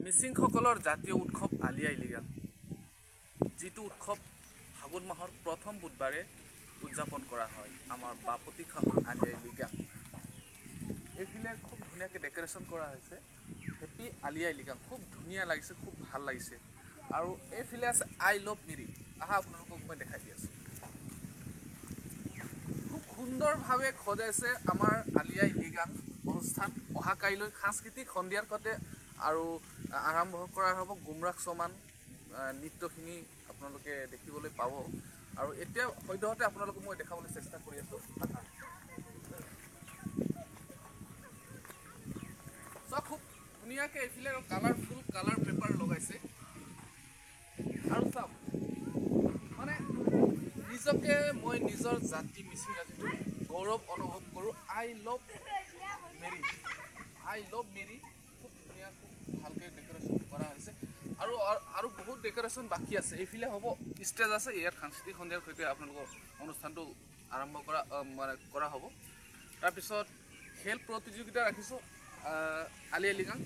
মিচিংসকলৰ জাতীয় উৎসৱ আলি আই লৃগাং, যিটো উৎসৱ ফাগুন মাহৰ প্ৰথম বুধবাৰে উদযাপন কৰা হয় আমাৰ বাপতিসাহোন আলি আই লৃগাং। এইফালে খুব ধুনীয়াকৈ ডেক'ৰেশ্যন কৰা হৈছে। হেপী আলি আই লৃগাং, খুব ধুনীয়া লাগিছে, খুব ভাল লাগিছে। আৰু এইফালে আছে আই লভ মিৰি। আহা আপোনালোকক মই দেখাই দি আছোঁ। খুব সুন্দৰভাৱে সজাইছে আমাৰ আলি আই লৃগাং অনুষ্ঠান। অহা কাইলৈ সাংস্কৃতিক সন্ধিয়াৰ কতে আৰু আৰম্ভ কৰা হ'ব। গুমৰাগ চমান নৃত্যখিনি আপোনালোকে দেখিবলৈ পাব। আৰু এতিয়া সদ্যহতে আপোনালোকক মই দেখাবলৈ চেষ্টা কৰি আছোঁ। চব খুব ধুনীয়াকৈ এইফালে কালাৰফুল কালাৰ পেপাৰ লগাইছে। আৰু চাওক, মানে নিজকে মই নিজৰ জাতি মিচিং জাতিটোৰ গৌৰৱ অনুভৱ কৰোঁ। আই লভ মেৰি, আই লভ মেৰি। খুব ধুনীয়া, খুব ভালকৈ ডেক'ৰেশ্যন কৰা হৈছে। আৰু বহুত ডেক'ৰেশ্যন বাকী আছে। এইফালে হ'ব ষ্টেজ আছে, ইয়াত সাংস্কৃতিক সন্ধিয়াৰ সৈতে আপোনালোকৰ অনুষ্ঠানটো আৰম্ভ কৰা হ'ব। তাৰপিছত খেল প্ৰতিযোগিতা ৰাখিছোঁ আলি আই লৃগাং।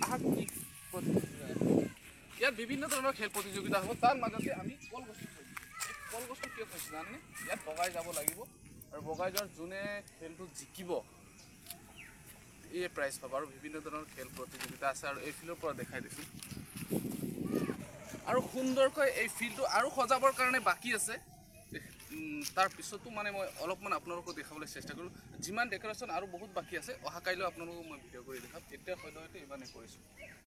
আহক কি প্ৰতিযোগিতা, ইয়াত বিভিন্ন ধৰণৰ খেল প্ৰতিযোগিতা হ'ব। তাৰ মাজতে আমি কলগছটো থৈছোঁ। কলগছটো কিয় থৈছোঁ জানেনে? ইয়াত বগাই যাব লাগিব, আৰু বগাই যোৱাৰ যোনে খেলটো জিকিব এই প্ৰাইজ পাব। আৰু বিভিন্ন ধৰণৰ খেল প্ৰতিযোগিতা আছে। আৰু এই ফিল্ডৰ পৰা দেখাই দিছোঁ। আৰু সুন্দৰকৈ এই ফিল্ডটো আৰু সজাবৰ কাৰণে বাকী আছে। তাৰ পিছতো মানে মই অলপমান আপোনালোকক দেখাবলৈ চেষ্টা কৰোঁ। যিমান ডেক'ৰেশ্যন আৰু বহুত বাকী আছে, অহা কাইলৈ আপোনালোকক মই ভিডিঅ' কৰি দেখাম। এতিয়া সদ্যহতে ইমানেই কৰিছোঁ।